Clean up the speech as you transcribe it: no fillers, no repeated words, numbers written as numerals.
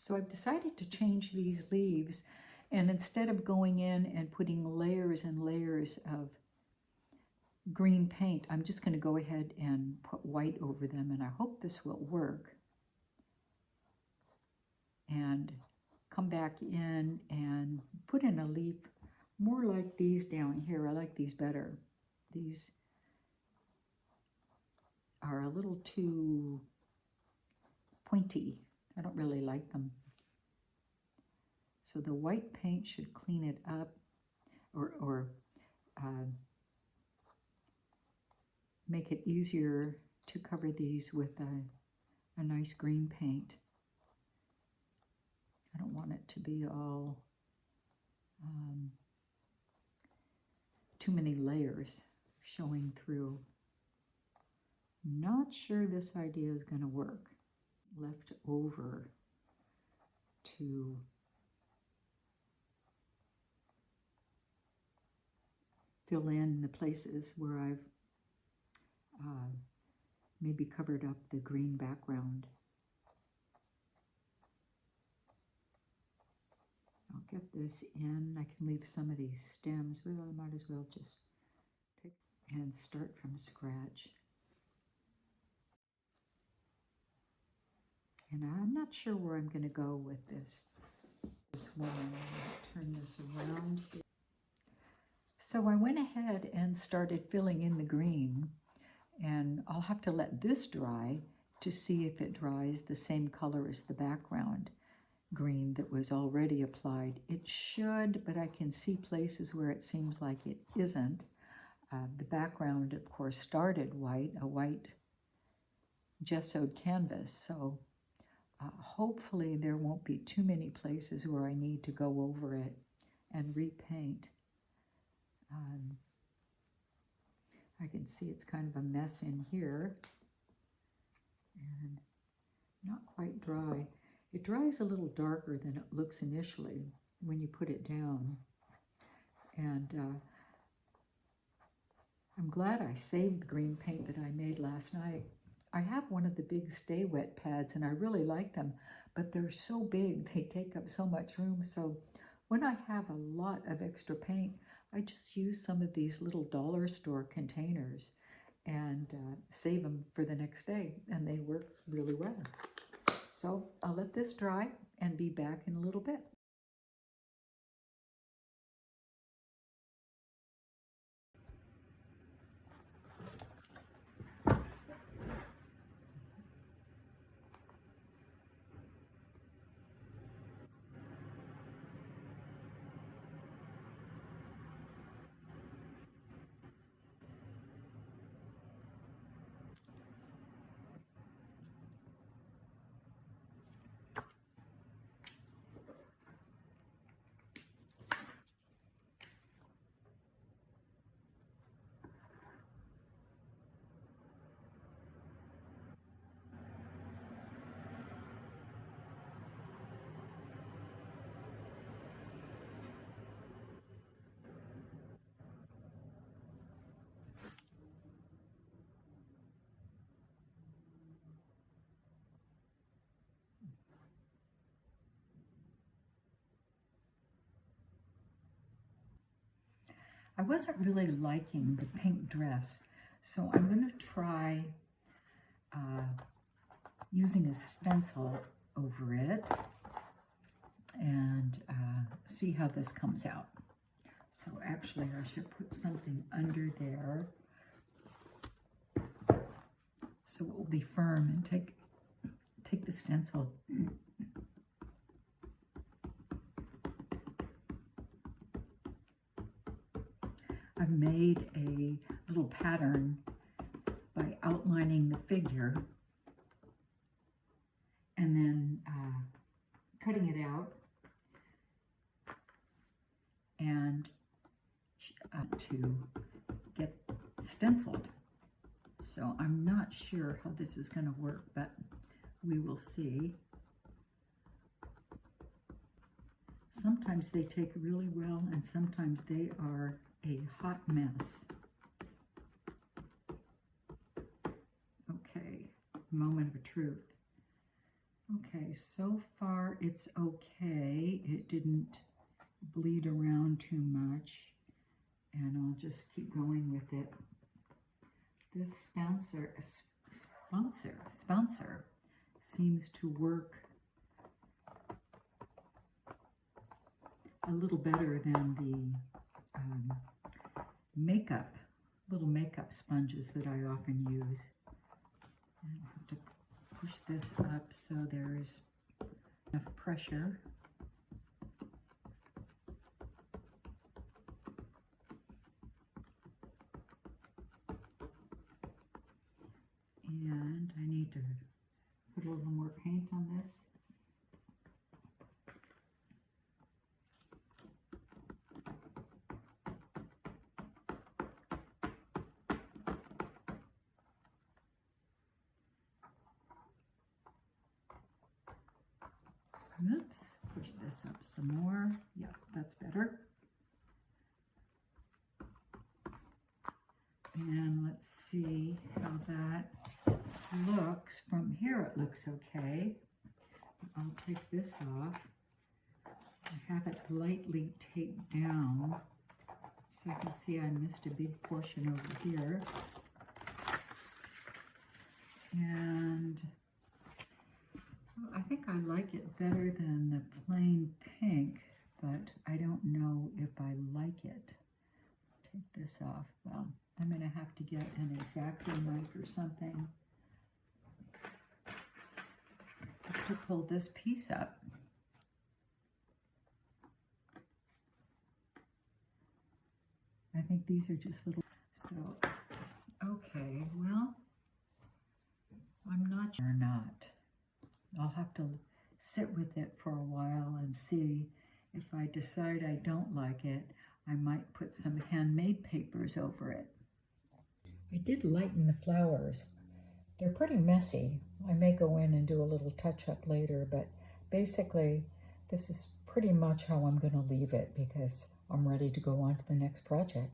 So I've decided to change these leaves, and instead of going in and putting layers and layers of green paint, I'm just going to go ahead and put white over them, and I hope this will work. And come back in and put in a leaf more like these down here. I like these better. These are a little too pointy. I don't really like them. So the white paint should clean it up, or make it easier to cover these with a nice green paint. I don't want it to be all too many layers showing through. Not sure this idea is going to work. Left over to fill in the places where I've maybe covered up the green background. I'll get this in. I can leave some of these stems, but I might as well just take and start from scratch. And I'm not sure where I'm going to go with this one. Turn this around here. So I went ahead and started filling in the green, and I'll have to let this dry to see if it dries the same color as the background green that was already applied. It should, but I can see places where it seems like it isn't. The background, of course, started white, a white gessoed canvas, so hopefully there won't be too many places where I need to go over it and repaint. I can see it's kind of a mess in here and not quite dry. It dries a little darker than it looks initially when you put it down. And I'm glad I saved the green paint that I made last night. I have one of the big Stay Wet pads and I really like them, but they're so big, they take up so much room. So when I have a lot of extra paint, I just use some of these little dollar store containers and save them for the next day, and they work really well. So I'll let this dry and be back in a little bit. I wasn't really liking the pink dress, so I'm going to try using a stencil over it and see how this comes out. So actually I should put something under there so it will be firm, and take the stencil. I've made a little pattern by outlining the figure and then cutting it out and to get stenciled. So I'm not sure how this is going to work, but we will see. Sometimes they take really well, and sometimes they are a hot mess. Okay, moment of truth. Okay. Okay, so far it's okay. It didn't bleed around too much, and I'll just keep going with it. This sponsor seems to work a little better than the little makeup sponges that I often use. And I have to push this up so there's enough pressure. And I need to put a little more paint on this. Oops, push this up some more. Yeah, that's better. And let's see how that looks. From here it looks okay. I'll take this off. I have it lightly taped down, so I can see I missed a big portion over here. And I think I like it better than the plain pink, but I don't know if I like it. Take this off. Well, I'm going to have to get an X-Acto knife or something to pull this piece up. I think these are just little, so, okay, well, I'm not sure or not. I'll have to sit with it for a while and see. If I decide I don't like it, I might put some handmade papers over it. I did lighten the flowers. They're pretty messy. I may go in and do a little touch-up later, but basically this is pretty much how I'm going to leave it because I'm ready to go on to the next project.